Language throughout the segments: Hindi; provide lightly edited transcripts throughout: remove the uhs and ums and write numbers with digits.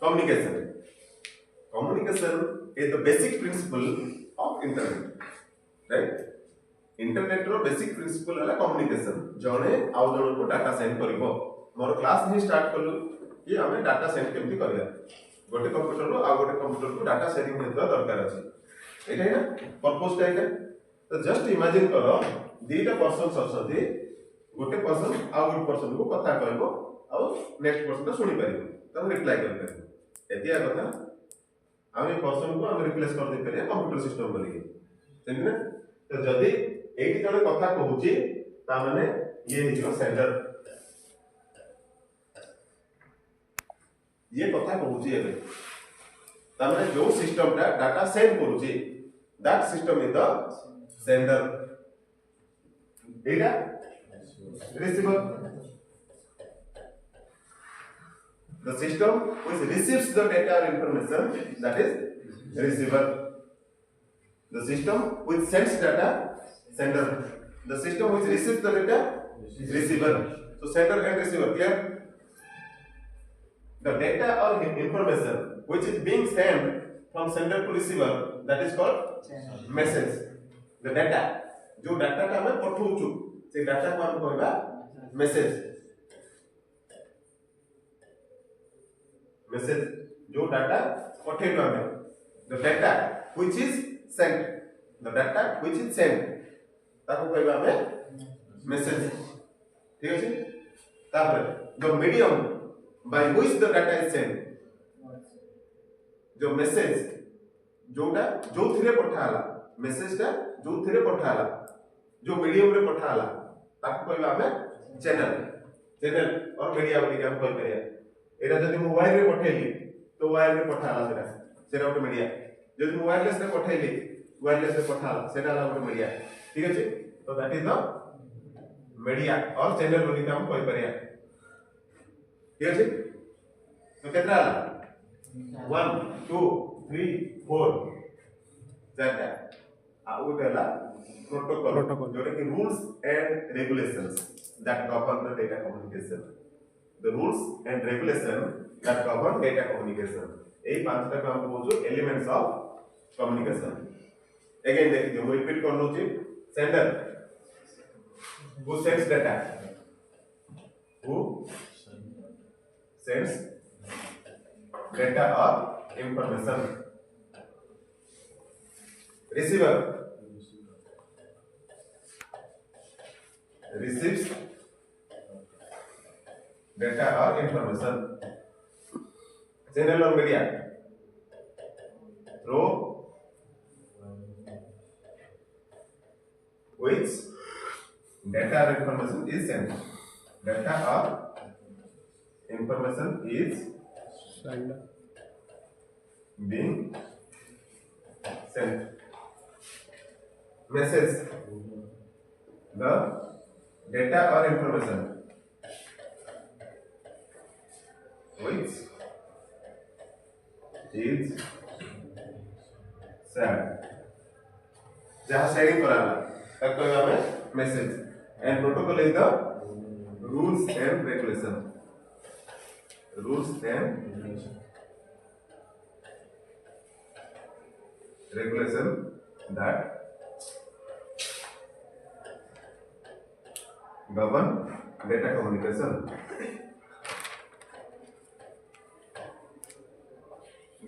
communication. Communication is the basic principle of internet, right? Internet रो बेसिक प्रिंसिपल है कम्युनिकेशन जने आउ जन को डाटा सेंड करिवो मोर क्लास ही स्टार्ट करलु कि हमें डाटा सेंड केमती करिया गोटे कंप्यूटर रो आ गोटे कंप्यूटर को डाटा शेयरिंग हेतु दरकार अछि एटा है ना पर्पस टा है तो जस्ट इमेजिन करो दीटा पर्सन्स अछथि गोटे पर्सन आ गोटे पर्सन को कथा कहबो आ नेक्स्ट पर्सन ता सुनि परिबो त रिप्लाई कर परिबो एतिया कथा आमे पर्सन को हम रिप्लेस कर दे परिया कंप्यूटर सिस्टम बोली ठीक है तो जदी एटी जने कथा कहूची ता माने ये हिजो सेंडर ये कथा कहूची एबे ता माने जो सिस्टम ता डाटा सेंड करूची that system is the sender Etah receiver the system which receives the data or information that is receiver the system which sends data sender the system which receives the data receiver so sender and receiver clear the data or information which is being sent from sender to receiver that is called message the data जो डाटा का हमें पठौछु से डाटा को हम कहबा मैसेज मैसेज जो डाटा पठेलो हमें the data which is sent the data which is sent ताको कहबा हमें मैसेज ठीक अछि तापर the medium by which the data is sent जो मैसेज जोटा जो थिरे पठाला मैसेज ता जो थिरे पठाला जो मीडियम रे पठाला ताको कहबा हमें चैनल और मीडिया बोली हम कह परिया एरा जदि मोबाइल रे पठेली तो वायर रे पठाला सेटा गोटे मीडिया जदि वायरलेस रे पठेली वायरलेस रे पठाला सेटा गोटे मीडिया ठीक अछि तो दैट इज द मीडिया और चैनल बोली हम कह परिया ठीक अछि तो केतरा 1 2 3 4 चारटा आउटला प्रोटोकॉल जोटा कि rules and regulations that govern the data communication the rules and regulation that govern data communication ei पांचटा का हम बोलছো elements of communication again देखिए हम रिपीट कर लो जी sender who sends data who sends data or information receiver receives data or information channel or media through which data or information is sent data or information is being sent message the data or information which is sent जहाँ शेयरिंग कराना तब तो हमें message and protocol is the rules and regulation that govern data communication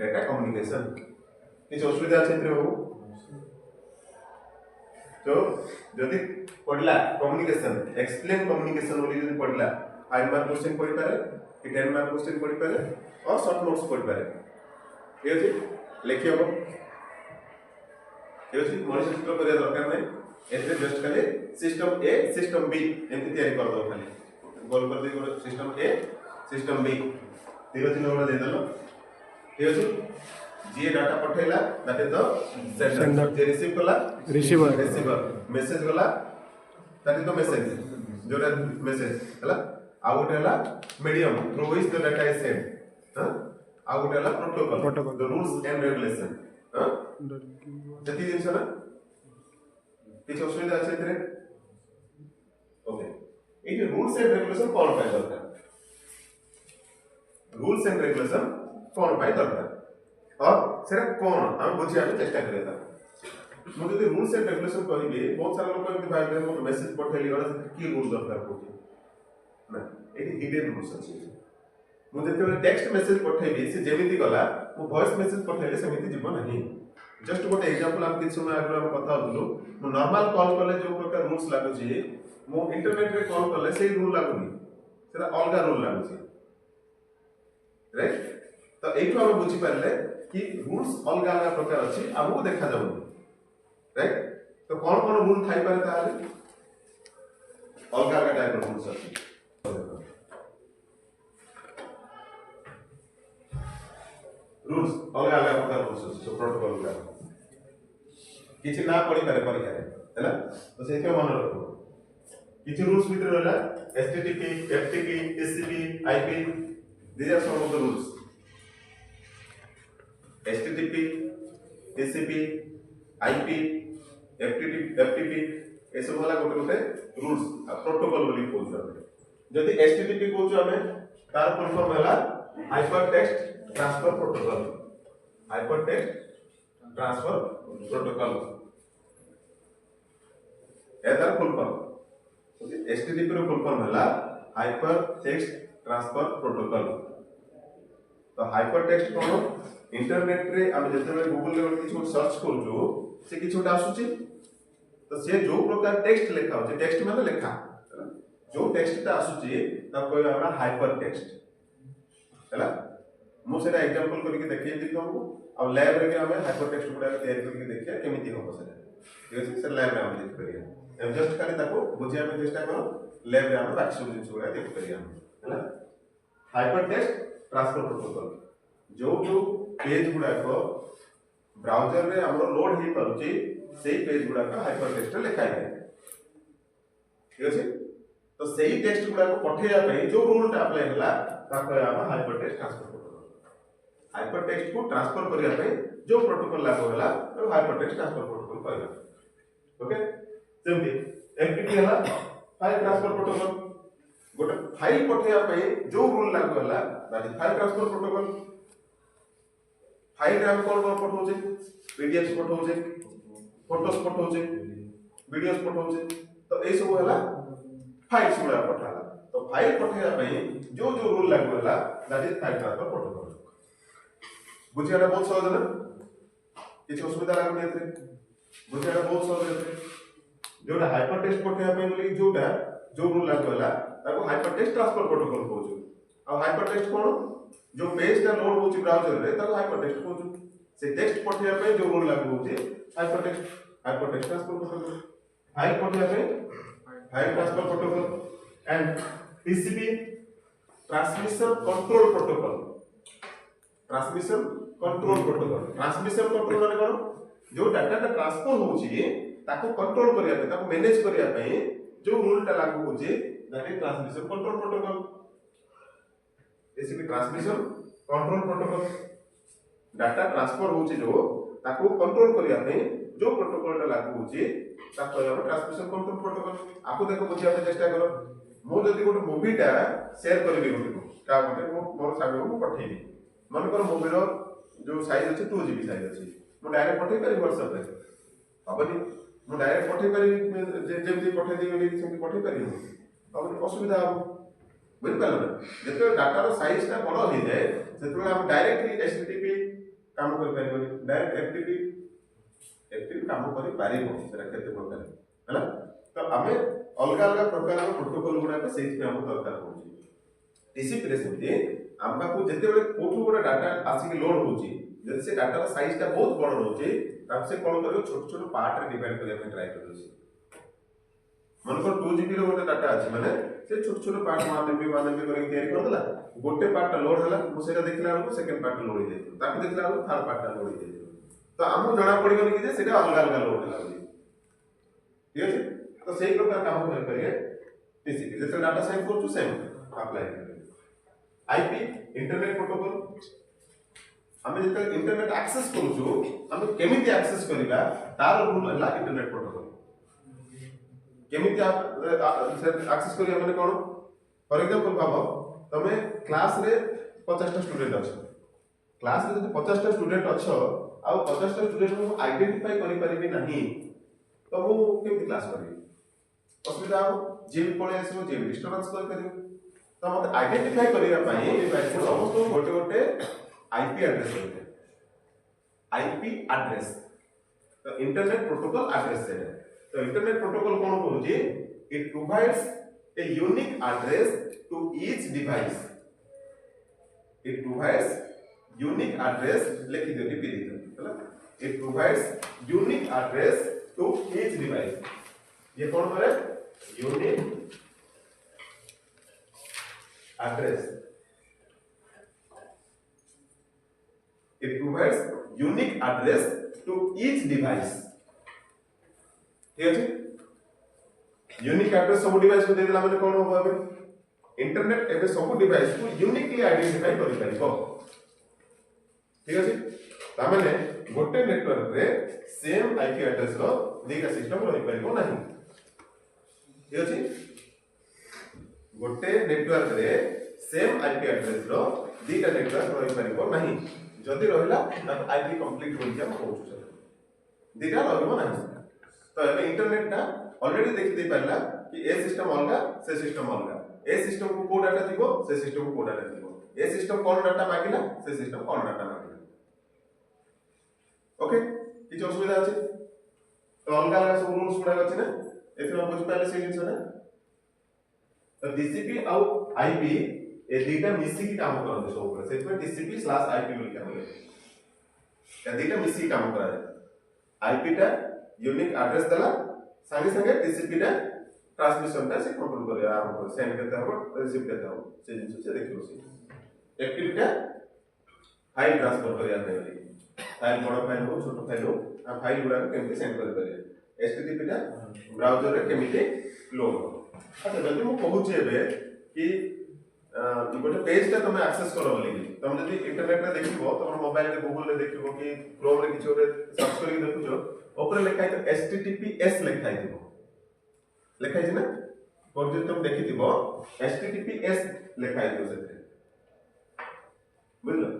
data communication किछ असुविधा क्षेत्र हो तो जदि पढ़ला कम्युनिकेशन एक्सप्लेन कम्युनिकेशन बोली जदि पढ़ला 5 मार्क क्वेश्चन पढ़ी पारे कि 10 मार्क क्वेश्चन पढ़ी पारे और शॉर्ट नोट्स पढ़ी पारे ठीक अछि लिखि हो ठीक अछि मनीष चित्र करिया दरकार नै एते जस्ट खाली सिस्टम ए सिस्टम बी एमति तयारी कर दो खाली गोल कर दे सिस्टम ए सिस्टम बी ठीक अछि नोड़ा दे दलो ठीक अछि जे डाटा पठैला दैट इज द सेंडर जे रिसीव कला रिसीवर मेसेज गला दैट इज द मेसेज जोटा मेसेज हला आ गोटेला medium through which the data is send आ गोटेला protocol the rules and regulation जति दिन सना किछ असुविधा আছে এতে ओके এই যে রুলস এন্ড রেগুলেশন কোন পাই দরকার रूल्स एंड रेगुलेशन कौन पाई दरकार और सेटा कौन हम बुझिया चेष्टा करिया मु जदि रूल्स एंड रेगुलेशन कहबी बहुत सारा लोग एमती भाई मो मेसेज पठेली गला की रूल दरकार पड़े ना एटी हिडन रूल्स अछि मु जते टेक्स्ट मेसेज पठेबी से जेमिति गला मु वॉइस मेसेज पठेले सेमिति जीव नहीं जस्ट गोटे एग्जांपल हम किछ समय आगु हम कथा होतलु मु नॉर्मल कॉल करले जो प्रकार रूल्स लागु छी मु इंटरनेट रे कॉल करले सेही रूल लागुनी सेटा अलगा रूल लागु छी राइट तो एठो हम बुझी पारले कि रूल्स अलगा अलगा प्रकार अछि हमहु देखा जाउ राइट तो कौन कौन रूल थाई पारे ताले अलगा अलगा टाइप रूल्स अछि रूल्स अलग अलग प्रकार रूल्स अछि प्रोटोकॉल का किछि ना पढ़ी पारे परीक्षा रे हैला तो सेके मन रखो किछि रूल्स भीतर रहला HTTP FTP TCP IP these are some of the rules HTTP TCP IP FTP ए सब वाला गोटे गोटे रूल्स प्रोटोकॉल बोली कहू जदि एचटीटीपी कहू हमें तार फुल फॉर्म हैला hyper text transfer protocol hyper text transfer protocol एदार फुल फॉर्म एचटीटीपी रो फुल फॉर्म हैला हाइपर टेक्स्ट ट्रांसफर प्रोटोकॉल तो हाइपर टेक्स्ट कोन इंटरनेट रे हम जते गूगल रे किछु सर्च करू से किछुटा आसुची तो से जो प्रकार टेक्स्ट लिखा हो टेक्स्ट माने लिखा जो टेक्स्ट ता आसुची ता कोइ हमरा हाइपर टेक्स्ट हैला मु सेटा एग्जांपल करके देखिए दी तुमको अब लैब रे हम हाइपर टेक्स्ट गुडा तैयार करके देखिए केमिति हो सेटा ठीक है सर लैब रे हम देख करिया हम जस्ट खाली ताको बुझिया में चेष्टा करो लैब रे हम बाकी सब जिनिस गुडा देख करिया हैला हाइपर टेक्स्ट ट्रांसफर प्रोटोकॉल जो पेज गुडा को ब्राउजर रे हमरो लोड ही परुची सेही पेज गुडा का हाइपर टेक्स्ट लिखा है ठीक अछि तो सेही टेक्स्ट गुडा को पठेया पे जो रूल टा अप्लाई होला ताको हम hyper text transfer protocol hyper text को ट्रांसफर करिया पे जो प्रोटोकॉल लागो होला तो हाइपर टेक्स्ट ट्रांसफर प्रोटोकॉल कहला ओके जेमति एफटीपी हला फाइल ट्रांसफर प्रोटोकॉल गोटे फाइल पठेया पे जो रूल लागो होला that is file transfer protocol file रे हम कोन पठौ छै पीडीएफ पठौ छै फोटोस पठौ छै वीडियोस पठौ छै तो ए सब होला फाइल सुरा पठाला तो फाइल पठेया पे जो जो रूल लागो होला that is file transfer protocol बुझियाटा बहुत सहज ना किछ असुविधा लागो नै एते बुझियाटा बहुत सहज एते जोटा हाइपर टेक्स्ट पठेया पे बोली जोटा जो रूल लागो होला ताको हाइपर टेक्स्ट ट्रांसफर प्रोटोकॉल कहू छै अब हाइपर टेक्स्ट कोन जो पेज टा लोड होची ब्राउजर रे ताको हाइपर टेक्स्ट कहू से टेक्स्ट पठेया पे जो रूल लागो होची hyper text transfer protocol file पठेया पे file transfer protocol and TCP transmission control protocol transmission control माने कोन जो डाटा टा ट्रांसफर होची ताको कंट्रोल करिया पे ताको मैनेज करिया पे जो रूल टा लागू होची that is transmission control protocol TCP transmission control protocol data transfer होची जो ताको कंट्रोल करिया पे जो प्रोटोकॉल टा लागू होची ताको हम ट्रांसमिशन कंट्रोल प्रोटोकॉल आपको देखो बुझिया पे चेष्टा करो मो जदी गोटे मूवी टा शेयर करबी गोटे का गोटे मोर सागे को पठेबी मन कर मूवी रो जो साइज अछि 2 जीबी साइज अछि मो डायरेक्ट पठे करी WhatsApp रे अबनी मो डायरेक्ट पठे करी जेमति पठे देबी सेमति पठे करी अबनी असुविधा हो बुझ पालो ना जते डाटा रो साइज टा बड़ हो जाए सेतबे हम डायरेक्टली एचटीटीपी काम कर परिबो डायरेक्ट एफटीपी काम करि पारिबो सेटा केते प्रकार हैला तो हमें अलग अलग प्रकार रो प्रोटोकॉल गुडा पे सेहि पे हम दरकार होची टीसीपी रे सेमति हमका को जते बेले कोठु गोटे डाटा आसी लोड होची जदि से डाटा रो साइज टा बहुत बड़ होची तब से कोन करियो छोट छोट पार्ट रे डिवाइड करिया पे ट्राई करियो मन को 2 जीबी रो गोटे डाटा अछि माने से छोट छोट पार्ट मान लेबे करके तैयारी कर देला गोटे पार्ट टा लोड हला मु सेटा देखला को सेकंड पार्ट लोड हो जाय ताकि देखला को थर्ड पार्ट टा लोड हो जाय तो हमहु जणा पड़ी गनी कि जे सेटा अलग अलग लोड हला ठीक है तो सही प्रकार काम कर करिए टीसीपी जैसे डाटा सेव करछु सेम अप्लाई करिए आईपी इंटरनेट प्रोटोकॉल हमें जते इंटरनेट एक्सेस करछु हमें केमिति एक्सेस करिबा तार रूल हला इंटरनेट प्रोटोकॉल केमिति आप एक्सेस करिया माने कोन फॉर एग्जांपल भाबो तमे क्लास रे 50 टा स्टूडेंट अछि क्लास में जब 50 टा स्टूडेंट अच्छो आ 50 टा स्टूडेंट को आइडेंटिफाई करि परिबि नाही तो मु केमि क्लास करिवि असुविधा हो जे भी पळे आसो जे डिस्टर्बेंस कर करिवि तो मते आइडेंटिफाई करिया पई समस्त गोटे गोटे आईपी एड्रेस होते आईपी एड्रेस तो इंटरनेट प्रोटोकॉल एड्रेस है तो इंटरनेट प्रोटोकॉल कोन करूची it provides a unique address to each device it provides unique address लिख दो रिपीट दो it provides unique address to each device ये कौन करे unique address it provides unique address to each device ठीक है यूनिक एड्रेस सब डिवाइस को दे देला माने कोन होबो अबे इंटरनेट एबे सब डिवाइस को यूनिकली आइडेंटिफाई करि परिबो ठीक अछि ता माने गोटे नेटवर्क रे सेम आईपी एड्रेस रो दीटा सिस्टम रहि परिबो नाही ठीक अछि गोटे नेटवर्क रे सेम आईपी एड्रेस रो दीटा नेटवर्क रहि परिबो नाही जदी रहिला त आईपी कंप्लीट होई जा कहू दीटा रहबो नाही तो एबे इंटरनेट ता ऑलरेडी देखि दे पारला कि ए सिस्टम अलगा से सिस्टम अलगा ए सिस्टम को को डाटा दिबो से सिस्टम को डाटा दिबो ए सिस्टम कोन डाटा मागिला से सिस्टम कोन डाटा मागिला ओके किछ असुविधा अछि तो अलगा अलगा सब रूल्स गुडा अछि ना एथरा बुझ पाले से जिंस ना तो टीसीपी आउ आईपी ए दीटा मिसी की काम करते सब ऊपर से TCP/IP बोल के बोले या दीटा मिसी की काम करा आईपी टा यूनिक एड्रेस दला संगे संगे टीसीपी टा ट्रांसमिशन टा से कंट्रोल करे आराम करे सेंड करते हो रिसीव करते हो से जिंस से देखियो से एक्टिविटी टा फाइल ट्रांसफर करे आते हैं फाइल बड़ फाइल हो छोट फाइल हो आ फाइल गुडा केमते सेंड कर पारे एचटीटीपी टा ब्राउजर रे केमिते लोड हो अच्छा जल्दी मु कहूची एबे कि गोटे पेज टा तुम एक्सेस करो बोली तुम जदी इंटरनेट रे देखिबो तुम मोबाइल रे गूगल रे देखिबो कि क्रोम रे किछो रे सर्च करि देखुछो ऊपर लिखा है तो https लिखा है लिखा है ना और जो तुम देखि दिबो https लिखा है तो से बुझलो